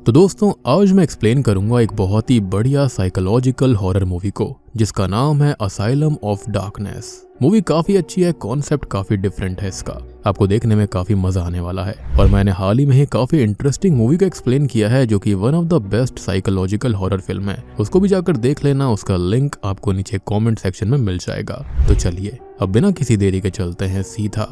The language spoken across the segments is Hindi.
तो दोस्तों आज मैं एक्सप्लेन करूंगा एक बहुत ही बढ़िया साइकोलॉजिकल हॉरर मूवी को जिसका नाम है असाइलम ऑफ डार्कनेस। मूवी काफी अच्छी है, कॉन्सेप्ट काफी डिफरेंट है इसका, आपको देखने में काफी मजा आने वाला है। और मैंने हाल ही में ही काफी इंटरेस्टिंग मूवी को एक्सप्लेन किया है जो कि one of the best psychological horror film है, उसको भी जाकर देख लेना। उसका लिंक आपको नीचे कॉमेंट सेक्शन में मिल जाएगा। तो चलिए अब बिना किसी देरी के चलते हैं सीधा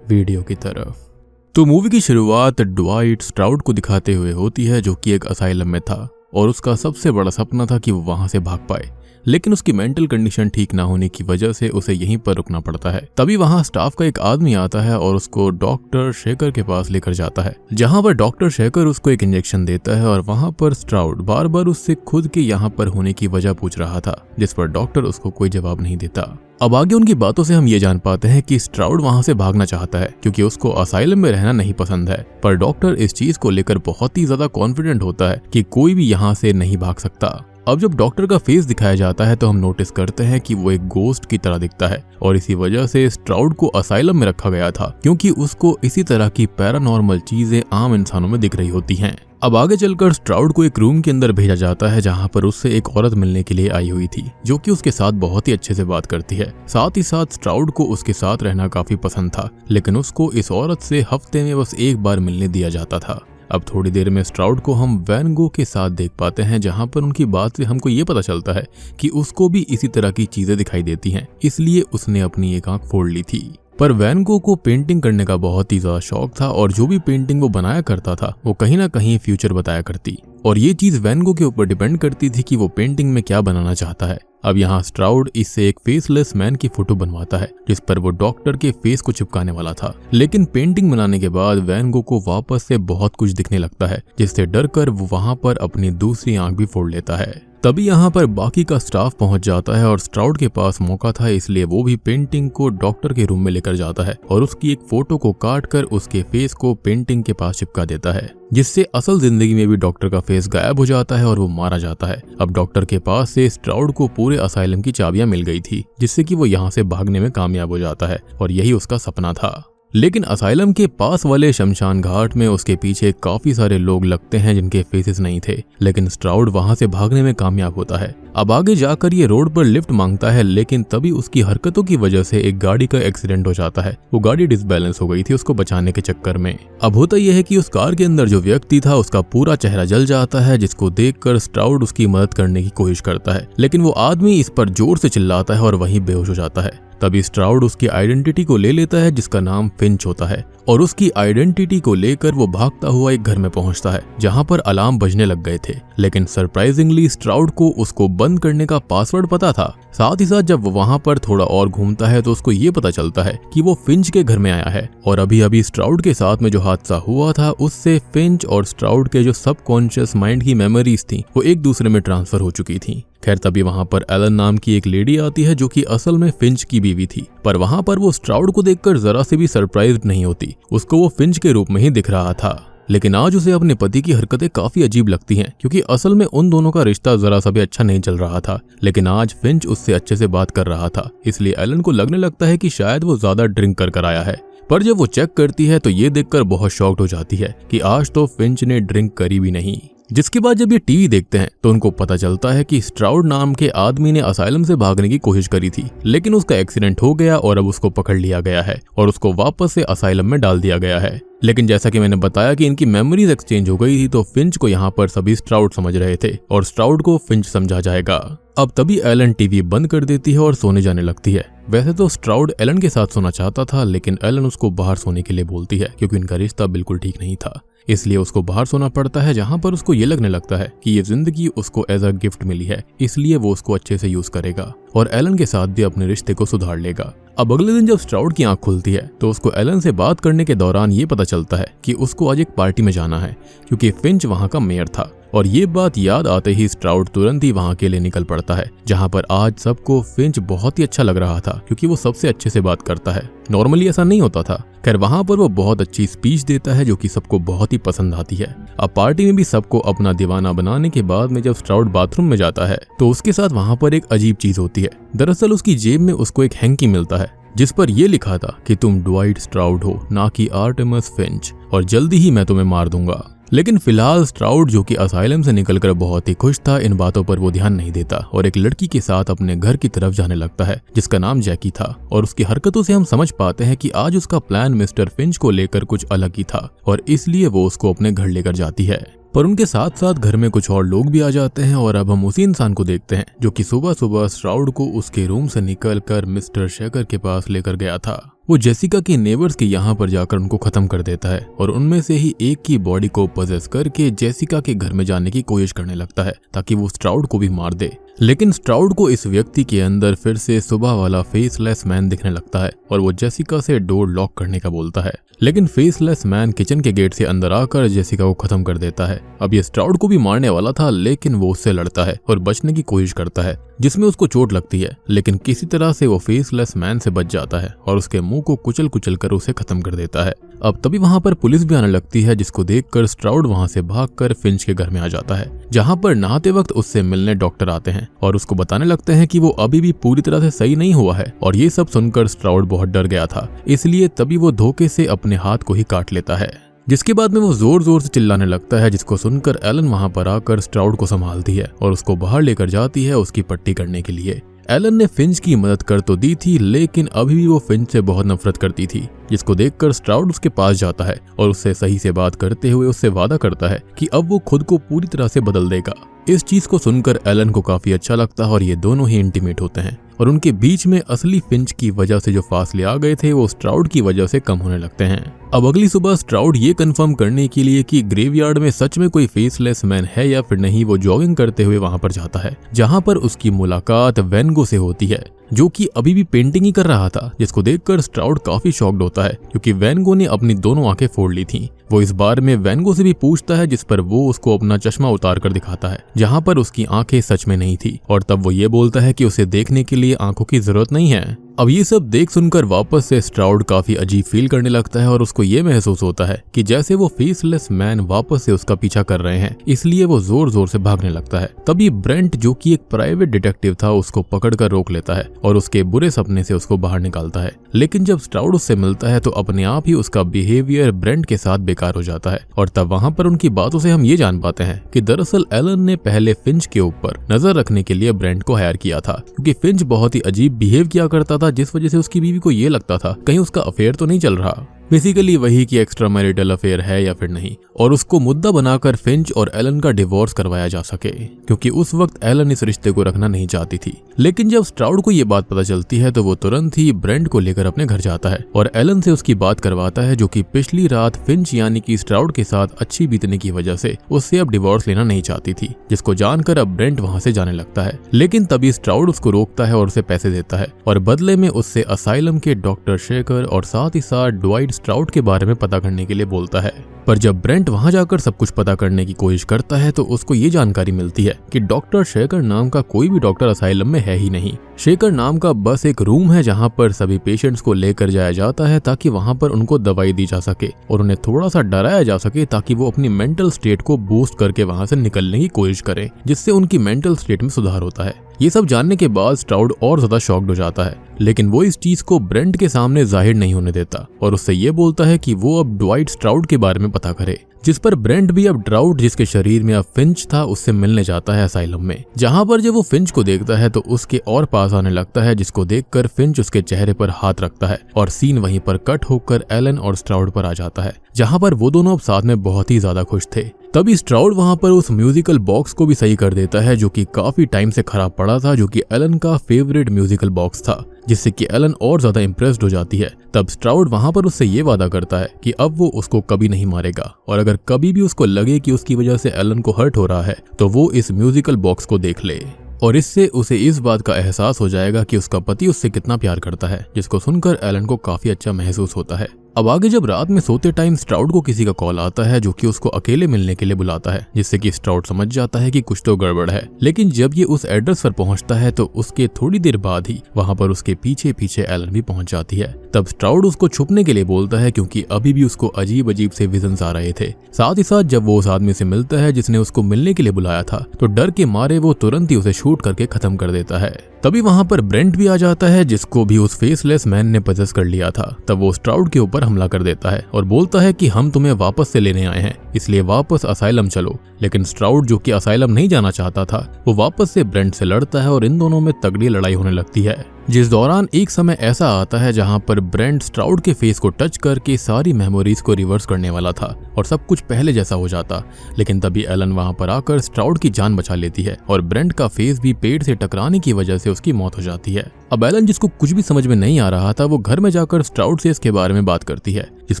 वीडियो की तरफ। तो मूवी की शुरुआत ड्वाइट स्ट्राउड को दिखाते हुए होती है जो कि एक असाइलम में था और उसका सबसे बड़ा सपना था कि वो वहां से भाग पाए, लेकिन उसकी मेंटल कंडीशन ठीक ना होने की वजह से उसे यहीं पर रुकना पड़ता है। तभी वहां स्टाफ का एक आदमी आता है और उसको डॉक्टर शेकर के पास लेकर जाता है, जहां पर डॉक्टर शेकर उसको एक इंजेक्शन देता है और वहां पर स्ट्राउड बार बार उससे खुद के यहाँ पर होने की वजह पूछ रहा था, जिस पर डॉक्टर उसको कोई जवाब नहीं देता। अब आगे उनकी बातों से हम ये जान पाते हैं कि स्ट्राउड वहां से भागना चाहता है क्योंकि उसको असाइलम में रहना नहीं पसंद है, पर डॉक्टर इस चीज को लेकर बहुत ही ज्यादा कॉन्फिडेंट होता है कि कोई भी यहाँ से नहीं भाग सकता। अब जब डॉक्टर का फेस दिखाया जाता है तो हम नोटिस करते हैं कि वो एक गोस्ट की तरह दिखता है और इसी वजह से स्ट्राउड को असाइलम में रखा गया था क्योंकि उसको इसी तरह की पैरानॉर्मल चीजें आम इंसानों में दिख रही होती हैं। अब आगे चलकर स्ट्राउड को एक रूम के अंदर भेजा जाता है जहां पर उससे एक औरत मिलने के लिए आई हुई थी जो कि उसके साथ बहुत ही अच्छे से बात करती है। साथ ही साथ स्ट्राउड को उसके साथ रहना काफी पसंद था, लेकिन उसको इस औरत से हफ्ते में बस एक बार मिलने दिया जाता था। अब थोड़ी देर में स्ट्राउड को हम वैन गो के साथ देख पाते हैं जहां पर उनकी बात से हमको ये पता चलता है कि उसको भी इसी तरह की चीजें दिखाई देती हैं, इसलिए उसने अपनी एक आंख फोड़ ली थी। पर वैन गो को पेंटिंग करने का बहुत ही ज्यादा शौक था और जो भी पेंटिंग वो बनाया करता था वो कहीं ना कहीं फ्यूचर बताया करती, और ये चीज वैन गो के ऊपर डिपेंड करती थी कि वो पेंटिंग में क्या बनाना चाहता है। अब यहाँ स्ट्राउड इससे एक फेसलेस मैन की फोटो बनवाता है जिस पर वो डॉक्टर के फेस को चिपकाने वाला था, लेकिन पेंटिंग बनाने के बाद वैन गो को वापस से बहुत कुछ दिखने लगता है जिससे डर कर वो वहां पर अपनी दूसरी आंख भी फोड़ लेता है। तभी यहाँ पर बाकी का स्टाफ पहुंच जाता है और स्ट्राउड के पास मौका था इसलिए वो भी पेंटिंग को डॉक्टर के रूम में लेकर जाता है और उसकी एक फोटो को काट कर उसके फेस को पेंटिंग के पास चिपका देता है, जिससे असल जिंदगी में भी डॉक्टर का फेस गायब हो जाता है और वो मारा जाता है। अब डॉक्टर के पास से स्ट्राउड को पूरे असाइलम की चाबियां मिल गई थी जिससे कि वो यहाँ से भागने में कामयाब हो जाता है और यही उसका सपना था। लेकिन असाइलम के पास वाले शमशान घाट में उसके पीछे काफी सारे लोग लगते हैं जिनके फेसेस नहीं थे, लेकिन स्ट्राउड वहां से भागने में कामयाब होता है। अब आगे जाकर ये रोड पर लिफ्ट मांगता है, लेकिन तभी उसकी हरकतों की वजह से एक गाड़ी का एक्सीडेंट हो जाता है। वो गाड़ी डिसबैलेंस हो गई थी उसको बचाने के चक्कर में। अब होता यह है कि उस कार के अंदर जो व्यक्ति था उसका पूरा चेहरा जल जाता है, जिसको देखकर स्ट्राउड उसकी मदद करने की कोशिश करता है, लेकिन वो आदमी इस पर जोर से चिल्लाता है और वहीं बेहोश हो जाता है। तभी स्ट्राउड उसकी आइडेंटिटी को ले लेता है जिसका नाम फिंच होता है और उसकी आइडेंटिटी को लेकर वो भागता हुआ एक घर में पहुंचता है जहां पर अलार्म बजने लग गए थे, लेकिन सरप्राइजिंगली स्ट्राउड को उसको बंद करने का पासवर्ड पता था। साथ ही साथ जब वो वहां पर थोड़ा और घूमता है तो उसको ये पता चलता है कि वो फिंच के घर में आया है और अभी अभी स्ट्राउड के साथ में जो हादसा हुआ था उससे फिंच और स्ट्राउड के जो सबकॉन्शियस माइंड की मेमोरीज थी वो एक दूसरे में ट्रांसफर हो चुकी थी। खैर तभी वहां पर एलन नाम की एक लेडी आती है जो कि असल में फिंच की बीवी थी, पर वहां पर वो स्ट्राउड को देखकर जरा से भी सरप्राइज्ड नहीं होती, उसको वो फिंच के रूप में ही दिख रहा था। लेकिन आज उसे अपने पति की हरकतें काफी अजीब लगती हैं क्योंकि असल में उन दोनों का रिश्ता जरा सा भी अच्छा नहीं चल रहा था, लेकिन आज फिंच उससे अच्छे से बात कर रहा था, इसलिए एलन को लगने लगता है कि शायद वो ज्यादा ड्रिंक कर आया है। पर जब वो चेक करती है तो ये देखकर बहुत शॉक्ड हो जाती है कि आज तो फिंच ने ड्रिंक करी भी नहीं। जिसके बाद जब ये टीवी देखते हैं तो उनको पता चलता है कि स्ट्राउड नाम के आदमी ने असाइलम से भागने की कोशिश करी थी, लेकिन उसका एक्सीडेंट हो गया और अब उसको पकड़ लिया गया है और उसको वापस से असाइलम में डाल दिया गया है। लेकिन जैसा कि मैंने बताया कि इनकी मेमोरीज एक्सचेंज हो गई थी तो फिंच को यहाँ पर सभी स्ट्राउड समझ रहे थे और स्ट्राउड को फिंच समझा जाएगा। अब तभी एलन टीवी बंद कर देती है और सोने जाने लगती है। वैसे तो स्ट्राउड एलन के साथ सोना चाहता था, लेकिन एलन उसको बाहर सोने के लिए बोलती है क्योंकि इनका रिश्ता बिल्कुल ठीक नहीं था, इसलिए उसको बाहर सोना पड़ता है जहां पर उसको ये लगने लगता है कि ये जिंदगी उसको एज अ गिफ्ट मिली है, इसलिए वो उसको अच्छे से यूज करेगा और एलन के साथ भी अपने रिश्ते को सुधार लेगा। अब अगले दिन जब स्ट्राउड की आंख खुलती है तो उसको एलन से बात करने के दौरान ये पता चलता है कि उसको आज एक पार्टी में जाना है क्योंकि फिंच वहां का मेयर था, और ये बात याद आते ही स्ट्राउड तुरंत ही वहां के लिए निकल पड़ता है जहां पर आज सबको फिंच बहुत ही अच्छा लग रहा था क्योंकि वो सबसे अच्छे से बात करता है। नॉर्मली ऐसा नहीं होता था। खैर वहां पर वो बहुत अच्छी स्पीच देता है जो कि सबको बहुत ही पसंद आती है। अब पार्टी में भी सबको अपना दीवाना बनाने के बाद में जब स्ट्राउड बाथरूम में जाता है तो उसके साथ वहां पर एक अजीब चीज होती है। दरअसल उसकी जेब में उसको एक हैंकी मिलता है जिस पर यह लिखा था कि तुम ड्वाइट स्ट्राउड हो, ना कि आर्टेमिस फिंच, और जल्दी ही मैं तुम्हें मार दूंगा। लेकिन फिलहाल स्ट्राउड जो कि असाइलम से निकलकर बहुत ही खुश था, इन बातों पर वो ध्यान नहीं देता और एक लड़की के साथ अपने घर की तरफ जाने लगता है जिसका नाम जैकी था। और उसकी हरकतों से हम समझ पाते हैं कि आज उसका प्लान मिस्टर फिंच को लेकर कुछ अलग ही था और इसलिए वो उसको अपने घर लेकर जाती है। पर उनके साथ साथ घर में कुछ और लोग भी आ जाते हैं और अब हम उसी इंसान को देखते हैं जो कि सुबह सुबह स्ट्राउड को उसके रूम से निकलकर मिस्टर शेकर के पास लेकर गया था। वो जेसिका के नेबर्स के यहाँ पर जाकर उनको खत्म कर देता है और उनमें से ही एक की बॉडी को पजेस करके जेसिका के घर में जाने की कोशिश करने लगता है ताकि वो स्ट्राउड को भी मार दे। लेकिन स्ट्राउड को इस व्यक्ति के अंदर फिर से सुबह वाला फेसलेस मैन दिखने लगता है और वो जेसिका से डोर लॉक करने का बोलता है। लेकिन फेसलेस मैन किचन के गेट से अंदर आकर जेसिका को खत्म कर देता है। अब ये स्ट्राउड को भी मारने वाला था लेकिन वो उससे लड़ता है और बचने की कोशिश करता है जिसमें उसको चोट लगती है, लेकिन किसी तरह से वो फेसलेस मैन से बच जाता है और उसके मुंह को कुचल कुचल कर उसे खत्म कर देता है। अब तभी वहां पर पुलिस भी आने लगती है जिसको देखकर स्ट्राउड वहां से भागकर फिंच के घर में आ जाता है, जहां पर नहाते वक्त उससे मिलने डॉक्टर आते हैं और उसको बताने लगते हैं कि वो अभी भी पूरी तरह से सही नहीं हुआ है। और ये सब सुनकर स्ट्राउड बहुत डर गया था, इसलिए तभी वो धोखे से अपने हाथ को ही काट लेता है, जिसके बाद में वो जोर जोर से चिल्लाने लगता है, जिसको सुनकर एलन वहां पर आकर स्ट्राउड को संभालती है और उसको बाहर लेकर जाती है उसकी पट्टी करने के लिए। एलन ने फिंच की मदद कर तो दी थी लेकिन अभी भी वो फिंच से बहुत नफरत करती थी, जिसको देखकर स्ट्राउड उसके पास जाता है और उससे सही से बात करते हुए उससे वादा करता है कि अब वो खुद को पूरी तरह से बदल देगा। इस चीज को सुनकर एलन को काफी अच्छा लगता है और ये दोनों ही इंटीमेट होते हैं और उनके बीच में असली फिंच की वजह से जो फासले आ गए थे वो स्ट्राउड की वजह से कम होने लगते हैं। अब अगली सुबह स्ट्राउड ये कंफर्म करने के लिए कि ग्रेवयार्ड में सच में कोई फेसलेस मैन है या फिर नहीं, वो जॉगिंग करते हुए वहां पर जाता है, जहां पर उसकी मुलाकात वैन गो से होती है जो कि अभी भी पेंटिंग ही कर रहा था, जिसको देखकर स्ट्राउड काफी शॉक्ड होता है क्योंकि वैन गो ने अपनी दोनों आंखें फोड़ ली थी। वो इस बार में वैन गो से भी पूछता है, जिस पर वो उसको अपना चश्मा उतार कर दिखाता है जहां पर उसकी आंखें सच में नहीं थी और तब वो ये बोलता है कि उसे देखने के लिए आंखों की जरूरत नहीं है। अब ये सब देख सुनकर वापस से स्ट्राउड काफी अजीब फील करने लगता है और उसको ये महसूस होता है कि जैसे वो फेसलेस मैन वापस से उसका पीछा कर रहे हैं, इसलिए वो जोर जोर से भागने लगता है। तभी ब्रेंट जो कि एक प्राइवेट डिटेक्टिव था उसको पकड़कर रोक लेता है और उसके बुरे सपने से उसको बाहर निकालता है। लेकिन जब स्ट्राउड उससे मिलता है तो अपने आप ही उसका बिहेवियर ब्रेंट के साथ बेकार हो जाता है और तब वहां पर उनकी बातों से हम ये जान पाते हैं कि दरअसल एलन ने पहले फिंच के ऊपर नजर रखने के लिए ब्रेंट को हायर किया था, क्योंकि फिंच बहुत ही अजीब बिहेव किया करता था, जिस वजह से उसकी बीवी को ये लगता था कहीं उसका अफेयर तो नहीं चल रहा। बेसिकली वही कि एक्स्ट्रा मैरिटल अफेयर है या फिर नहीं, और उसको मुद्दा बनाकर फिंच और एलन का डिवोर्स करवाया जा सके, क्योंकि उस वक्त एलन इस रिश्ते को रखना नहीं चाहती थी। लेकिन जब स्ट्राउड को ये बात पता चलती है तो वो तुरंत ही ब्रेंट को लेकर अपने घर जाता है और एलन से उसकी बात करवाता है, जो कि पिछली रात फिंच यानी कि स्ट्राउड के साथ अच्छी बीतने की वजह से उससे अब डिवोर्स लेना नहीं चाहती थी, जिसको जानकर अब ब्रेंट वहां से जाने लगता है। लेकिन तभी स्ट्राउड उसको रोकता है और उसे पैसे देता है और बदले में उससे असाइलम के डॉक्टर शेकर और साथ ही साथ ड्वाइट स्ट्राउड के बारे में पता करने के लिए बोलता है। पर जब ब्रेंट वहां जाकर सब कुछ पता करने की कोशिश करता है तो उसको ये जानकारी मिलती है कि डॉक्टर शेकर नाम का कोई भी डॉक्टर असाइलम में है ही नहीं। शेकर नाम का बस एक रूम है जहां पर सभी पेशेंट्स को लेकर जाया जाता है ताकि वहां पर उनको दवाई दी जा सके और उन्हें थोड़ा सा डराया जा सके ताकि वो अपनी मेंटल स्टेट को बूस्ट करके वहां से निकलने की कोशिश करें, जिससे उनकी मेंटल स्टेट में सुधार होता है। ये सब जानने के बाद स्ट्राउड और ज्यादा शॉक्ड हो जाता है, लेकिन वो इस चीज को ब्रेंट के सामने जाहिर नहीं होने देता और उससे ये बोलता है कि वो अब ड्वाइट स्ट्राउड के बारे में पता करे, जिस पर ब्रेंट भी अब ड्राउट जिसके शरीर में अब फिंच था उससे मिलने जाता है असाइलम में, जहां पर जब वो फिंच को देखता है तो उसके और पास आने लगता है, जिसको देखकर फिंच उसके चेहरे पर हाथ रखता है और सीन वहीं पर कट होकर एलन और स्ट्राउड पर आ जाता है, जहां पर वो दोनों अब साथ में बहुत ही ज्यादा खुश थे। तभी स्ट्राउड वहां पर उस म्यूजिकल बॉक्स को भी सही कर देता है जो कि काफी टाइम से खराब पड़ा था, जो कि एलन का फेवरेट म्यूजिकल बॉक्स था, जिससे कि एलन और ज्यादा इम्प्रेस्ड हो जाती है। तब स्ट्राउड वहां पर उससे ये वादा करता है कि अब वो उसको कभी नहीं मारेगा और अगर कभी भी उसको लगे कि उसकी वजह से एलन को हर्ट हो रहा है तो वो इस म्यूजिकल बॉक्स को देख ले और इससे उसे इस बात का एहसास हो जाएगा कि उसका पति उससे कितना प्यार करता है, जिसको सुनकर एलन को काफी अच्छा महसूस होता है। अब आगे जब रात में सोते टाइम स्ट्राउड को किसी का कॉल आता है जो कि उसको अकेले मिलने के लिए बुलाता है, जिससे कि स्ट्राउड समझ जाता है कि कुछ तो गड़बड़ है। लेकिन जब ये उस एड्रेस पर पहुंचता है तो उसके थोड़ी देर बाद ही वहां पर उसके पीछे पीछे एलन भी पहुंच जाती है। तब स्ट्राउड उसको छुपने के लिए बोलता है क्योंकि अभी भी उसको अजीब अजीब से विजन्स आ रहे थे। साथ ही साथ जब वो उस आदमी से मिलता है जिसने उसको मिलने के लिए बुलाया था तो डर के मारे वो तुरंत ही उसे शूट करके खत्म कर देता है। तभी वहां पर ब्रेंट भी आ जाता है, जिसको भी उस फेसलेस मैन ने पजेस कर लिया था। तब वो स्ट्राउड के ऊपर हमला कर देता है और बोलता है कि हम तुम्हें वापस से लेने आए हैं, इसलिए वापस असाइलम चलो। लेकिन स्ट्राउड, जो कि असाइलम नहीं जाना चाहता था, वो वापस से ब्रेंट से लड़ता है और इन दोनों में तगड़ी लड़ाई होने लगती है। जिस दौरान एक समय ऐसा आता है जहां पर ब्रेंट स्ट्राउड के फेस को टच करके सारी मेमोरीज को रिवर्स करने वाला था और सब कुछ पहले जैसा हो जाता। लेकिन तभी एलन वहां पर आकर स्ट्राउड की जान बचा लेती है और ब्रेंट का फेस भी पेड़ से टकराने की वजह से उसकी मौत हो जाती है। अब एलन, जिसको कुछ भी समझ में नहीं आ रहा था, वो घर में जाकर स्ट्राउड से इसके बारे में बात करती है, जिस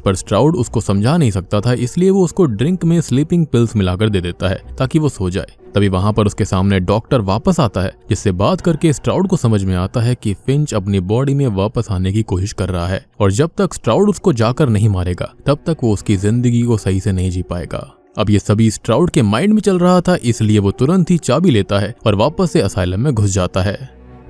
पर स्ट्राउड उसको समझा नहीं सकता था, इसलिए वो उसको ड्रिंक में स्लीपिंग पिल्स मिलाकर दे देता है ताकि वो सो जाए। तभी वहां पर उसके सामने डॉक्टर वापस आता है, जिससे बात करके स्ट्राउड को समझ में आता है कि फिंच अपनी बॉडी में वापस आने की कोशिश कर रहा है और जब तक स्ट्राउड उसको जाकर नहीं मारेगा तब तक वो उसकी जिंदगी को सही से नहीं जी पाएगा। अब ये सभी स्ट्राउड के माइंड में चल रहा था, इसलिए वो तुरंत ही चाबी लेता है और वापस से असाइलम में घुस जाता है।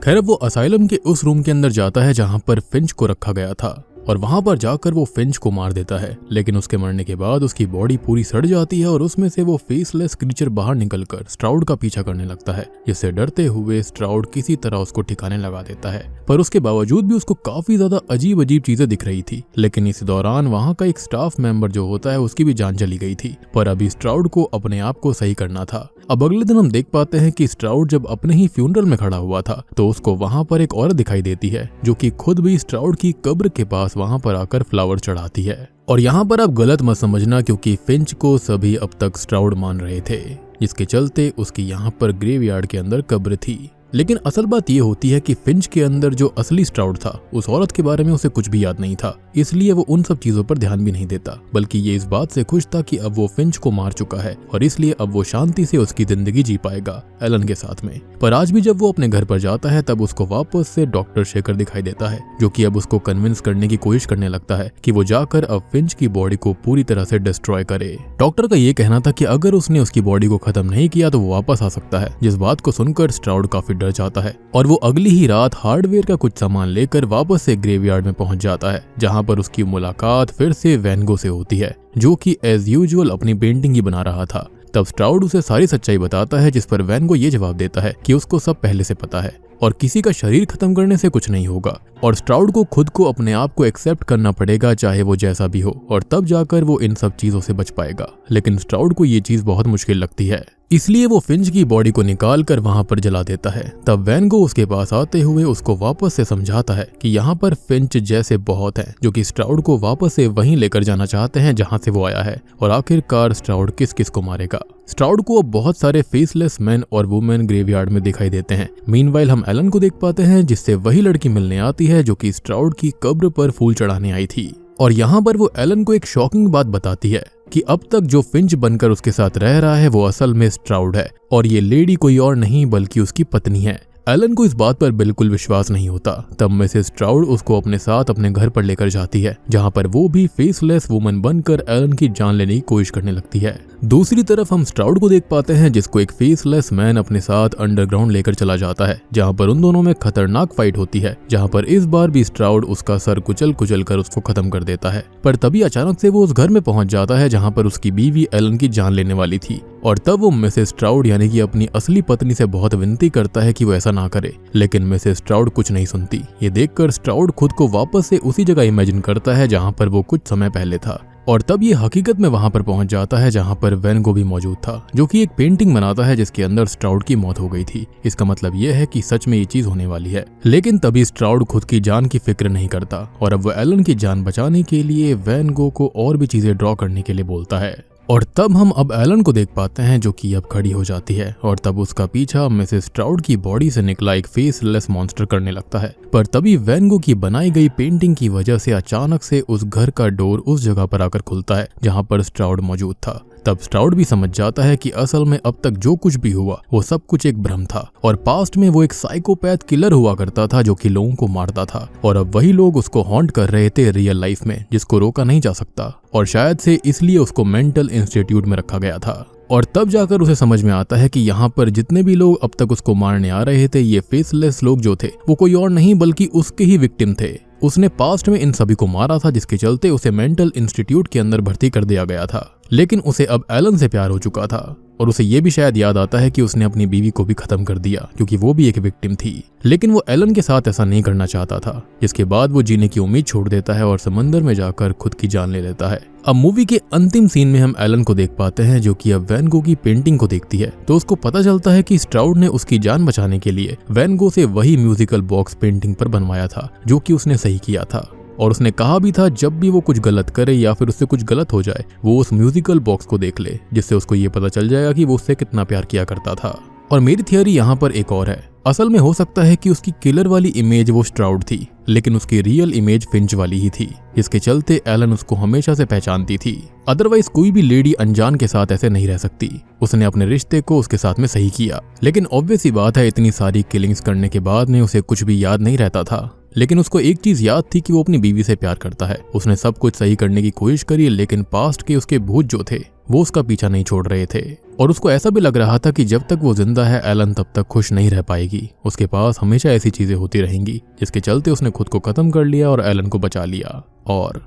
खैर, वो असाइलम के उस रूम के अंदर जाता है जहां पर फिंच को रखा गया था और वहां पर जाकर वो फिंच को मार देता है। लेकिन उसके मरने के बाद उसकी बॉडी पूरी सड़ जाती है और उसमें से वो फेसलेस क्रीचर बाहर निकलकर स्ट्राउड का पीछा करने लगता है, जिससे डरते हुए स्ट्राउड किसी तरह उसको ठिकाने लगा देता है। पर उसके बावजूद भी उसको काफी ज्यादा अजीब अजीब चीजें दिख रही थी। लेकिन इस दौरान वहां का एक स्टाफ मेंबर जो होता है उसकी भी जान चली गई थी, पर अभी स्ट्राउड को अपने आप को सही करना था। अब अगले दिन हम देख पाते हैं कि स्ट्राउड जब अपने ही फ्यूनरल में खड़ा हुआ था तो उसको वहां पर एक औरत दिखाई देती है, जो कि खुद भी स्ट्राउड की कब्र के पास वहां पर आकर फ्लावर चढ़ाती है। और यहाँ पर आप गलत मत समझना, क्योंकि फिंच को सभी अब तक स्ट्राउड मान रहे थे, जिसके चलते उसकी यहाँ पर ग्रेवयार्ड के अंदर कब्र थी। लेकिन असल बात यह होती है कि फिंच के अंदर जो असली स्ट्राउड था, उस औरत के बारे में उसे कुछ भी याद नहीं था, इसलिए वो उन सब चीजों पर ध्यान भी नहीं देता, बल्कि ये इस बात से खुश था कि अब वो फिंच को मार चुका है और इसलिए अब वो शांति से उसकी जिंदगी जी पाएगा एलन के साथ में। पर आज भी जब वो अपने घर पर जाता है तब उसको वापस से डॉक्टर शेकर दिखाई देता है, जो कि अब उसको कन्विंस करने की कोशिश करने लगता है कि वो जाकर अब फिंच की बॉडी को पूरी तरह से डिस्ट्रॉय करे। डॉक्टर का ये कहना था कि अगर उसने उसकी बॉडी को खत्म नहीं किया तो वो वापस आ सकता है, जिस बात को सुनकर स्ट्राउड काफी डर जाता है और वो अगली ही रात हार्डवेयर का कुछ सामान लेकर वापस से ग्रेवयार्ड में पहुंच जाता है, जहां पर उसकी मुलाकात फिर से वैन गो से होती है, जो कि एज यूजुअल अपनी पेंटिंग ही बना रहा था। तब स्ट्राउड उसे सारी सच्चाई बताता है, जिस पर वैन गो ये जवाब देता है कि उसको सब पहले से पता है और किसी का शरीर खत्म करने से कुछ नहीं होगा और स्ट्राउड को खुद को अपने आप को एक्सेप्ट करना पड़ेगा, चाहे वो जैसा भी हो, और तब जाकर वो इन सब चीजों से बच पाएगा। लेकिन स्ट्राउड को ये चीज बहुत मुश्किल लगती है, इसलिए वो फिंच की बॉडी को निकाल कर वहां पर जला देता है। तब वैन गो उसके पास आते हुए उसको वापस से समझाता है कि यहाँ पर फिंच जैसे बहुत हैं, जो कि स्ट्राउड को वापस से वहीं लेकर जाना चाहते हैं जहां से वो आया है, और आखिरकार स्ट्राउड किस किस को मारेगा। स्ट्राउड को अब बहुत सारे फेसलेस मैन और वुमेन ग्रेवयार्ड में दिखाई देते हैं। मीनवाइल हम एलन को देख पाते हैं, जिससे वही लड़की मिलने आती है जो कि स्ट्राउड की कब्र पर फूल चढ़ाने आई थी। और यहाँ पर वो एलन को एक शॉकिंग बात बताती है कि अब तक जो फिंच बनकर उसके साथ रह रहा है वो असल में स्ट्राउड है और ये लेडी कोई और नहीं बल्कि उसकी पत्नी है। एलन को इस बात पर बिल्कुल विश्वास नहीं होता। तब मिसेस स्ट्राउड उसको अपने साथ अपने घर पर लेकर जाती है, जहां पर वो भी फेसलेस वुमन बनकर एलन की जान लेने की कोशिश करने लगती है। दूसरी तरफ हम स्ट्राउड को देख पाते हैं, जिसको एक फेसलेस मैन अपने साथ अंडरग्राउंड लेकर चला जाता है, जहां पर उन दोनों में खतरनाक फाइट होती है, जहां पर इस बार भी स्ट्राउड उसका सर कुचल कुचल कर उसको खत्म कर देता है। पर तभी अचानक से वो उस घर में पहुंच जाता है जहां पर उसकी बीवी एलन की जान लेने वाली थी, और तब वो मिसेस स्ट्राउड यानी कि अपनी असली पत्नी से बहुत विनती करता है कि वो ऐसा ना करे, लेकिन मिसेस स्ट्राउड कुछ नहीं सुनती। ये देखकर स्ट्राउड खुद को वापस से उसी जगह इमेजिन करता है जहां पर वो कुछ समय पहले था, और तब ये हकीकत में वहां पर पहुंच जाता है जहां पर वैन गो भी मौजूद था, जो कि एक पेंटिंग बनाता है जिसके अंदर स्ट्राउड की मौत हो गई थी। इसका मतलब ये है कि सच में ये चीज होने वाली है। लेकिन तभी स्ट्राउड खुद की जान की फिक्र नहीं करता और अब वो एलन की जान बचाने के लिए वैन गो को और भी चीजें ड्रॉ करने के लिए बोलता है। और तब हम अब एलन को देख पाते हैं, जो कि अब खड़ी हो जाती है, और तब उसका पीछा मिसेस स्ट्राउड की बॉडी से निकला एक फेसलेस मॉन्स्टर करने लगता है। पर तभी वैन गो की बनाई गई पेंटिंग की वजह से अचानक से उस घर का डोर उस जगह पर आकर खुलता है जहां पर स्ट्राउड मौजूद था। तब स्ट्राउड भी समझ जाता है कि असल में अब तक जो कुछ भी हुआ वो सब कुछ एक भ्रम था, और पास्ट में वो एक साइकोपैथ किलर हुआ करता था जो कि लोगों को मारता था, और अब वही लोग उसको हॉन्ट कर रहे थे रियल लाइफ में, जिसको रोका नहीं जा सकता, और शायद से इसलिए उसको मेंटल इंस्टीट्यूट में रखा गया था। और तब जाकर उसे समझ में आता है कि यहाँ पर जितने भी लोग अब तक उसको मारने आ रहे थे, ये फेसलेस लोग जो थे वो कोई और नहीं बल्कि उसके ही विक्टिम थे। उसने पास्ट में इन सभी को मारा था, जिसके चलते उसे मेंटल इंस्टीट्यूट के अंदर भर्ती कर दिया गया था। लेकिन उसे अब एलन से प्यार हो चुका था। और उसे ये भी शायद याद आता है कि उसने अपनी बीवी को भी खत्म कर दिया क्योंकि वो भी एक विक्टिम थी। लेकिन वो एलन के साथ ऐसा नहीं करना चाहता था, जिसके बाद वो जीने की उम्मीद छोड़ देता है और समंदर में जाकर खुद की जान ले लेता है। अब मूवी के अंतिम सीन में हम एलन को देख पाते हैं जो कि अब वैन गो की पेंटिंग को देखती है, तो उसको पता चलता है कि स्ट्राउड ने उसकी जान बचाने के लिए वैन गो से वही म्यूजिकल बॉक्स पेंटिंग पर बनवाया था जो कि उसने सही किया था। और उसने कहा भी था जब भी वो कुछ गलत करे या फिर उससे कुछ गलत हो जाए वो उस म्यूजिकल बॉक्स को देख ले, जिससे उसको ये पता चल जाएगा कि वो उससे कितना प्यार किया करता था। और मेरी थियरी यहाँ पर एक और है, असल में हो सकता है कि उसकी किलर वाली इमेज वो स्ट्राउड थी, लेकिन उसकी रियल इमेज फिंच वाली ही थी, जिसके चलते एलन उसको हमेशा से पहचानती थी। अदरवाइज कोई भी लेडी अनजान के साथ ऐसे नहीं रह सकती। उसने अपने रिश्ते को उसके साथ में सही किया, लेकिन ऑब्वियस सी बात है इतनी सारी किलिंग्स करने के बाद में उसे कुछ भी याद नहीं रहता था। लेकिन उसको एक चीज याद थी कि वो अपनी बीवी से प्यार करता है। उसने सब कुछ सही करने की कोशिश करी, लेकिन पास्ट के उसके भूत जो थे वो उसका पीछा नहीं छोड़ रहे थे। और उसको ऐसा भी लग रहा था कि जब तक वो जिंदा है एलन तब तक खुश नहीं रह पाएगी, उसके पास हमेशा ऐसी चीजें होती रहेंगी, जिसके चलते उसने खुद को खत्म कर लिया और एलन को बचा लिया। और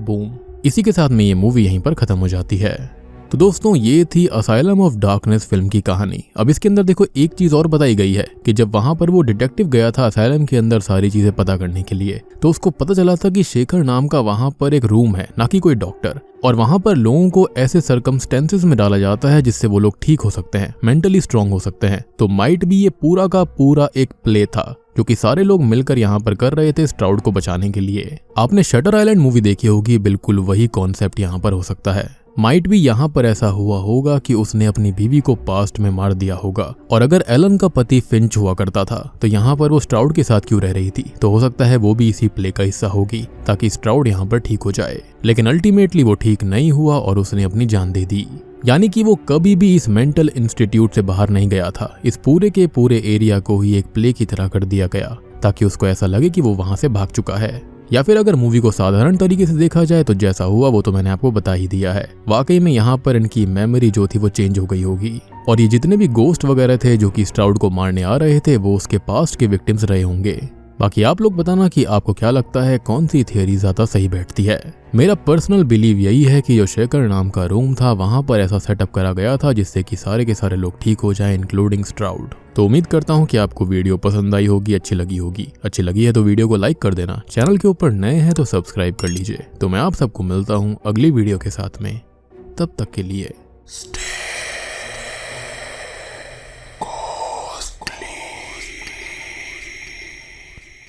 बूम, इसी के साथ में ये मूवी यहीं पर खत्म हो जाती है। तो दोस्तों ये थी असाइलम ऑफ डार्कनेस फिल्म की कहानी। अब इसके अंदर देखो एक चीज और बताई गई है कि जब वहां पर वो डिटेक्टिव गया था असाइलम के अंदर सारी चीजें पता करने के लिए, तो उसको पता चला था कि शेखर नाम का वहां पर एक रूम है, ना कि कोई डॉक्टर। और वहां पर लोगों को ऐसे सर्कमस्टेंसेस में डाला जाता है जिससे वो लोग ठीक हो सकते हैं, मेंटली स्ट्रांग हो सकते हैं। तो माइट भी ये पूरा का पूरा एक प्ले था जो कि सारे लोग मिलकर यहाँ पर कर रहे थे स्ट्राउड को बचाने के लिए। आपने शटर आइलैंड मूवी देखी होगी, बिल्कुल वही कॉन्सेप्ट यहाँ पर हो सकता है। माइट भी यहाँ पर ऐसा हुआ होगा कि उसने अपनी बीवी को पास्ट में मार दिया होगा। और अगर एलन का पति फिंच हुआ करता था तो यहाँ पर वो स्ट्राउड के साथ क्यों रह रही थी, तो हो सकता है वो भी इसी प्ले का हिस्सा होगी ताकि स्ट्राउड यहाँ पर ठीक हो जाए। लेकिन अल्टीमेटली वो ठीक नहीं हुआ और उसने अपनी जान दे दी। यानी कि वो कभी भी इस मेंटल इंस्टीट्यूट से बाहर नहीं गया था। इस पूरे के पूरे एरिया को ही एक प्ले की तरह कर दिया गया ताकि उसको ऐसा लगे कि वो वहां से भाग चुका है। या फिर अगर मूवी को साधारण तरीके से देखा जाए तो जैसा हुआ वो तो मैंने आपको बता ही दिया है। वाकई में यहाँ पर इनकी मेमोरी जो थी वो चेंज हो गई होगी और ये जितने भी गोस्ट वगैरह थे जो कि स्ट्राउड को मारने आ रहे थे वो उसके पास्ट के विक्टिम्स रहे होंगे। बाकी आप लोग बताना कि आपको क्या लगता है कौन सी थियरी ज्यादा सही बैठती है। मेरा पर्सनल बिलीव यही है कि जो शेखर नाम का रूम था वहां पर ऐसा सेटअप करा गया था जिससे कि सारे के सारे लोग ठीक हो जाएं इंक्लूडिंग स्ट्राउड। तो उम्मीद करता हूं कि आपको वीडियो पसंद आई होगी, अच्छी लगी होगी। अच्छी लगी है तो वीडियो को लाइक कर देना, चैनल के ऊपर नए हैं तो सब्सक्राइब कर लीजिए। तो मैं आप सबको मिलता हूँ अगली वीडियो के साथ में, तब तक के लिए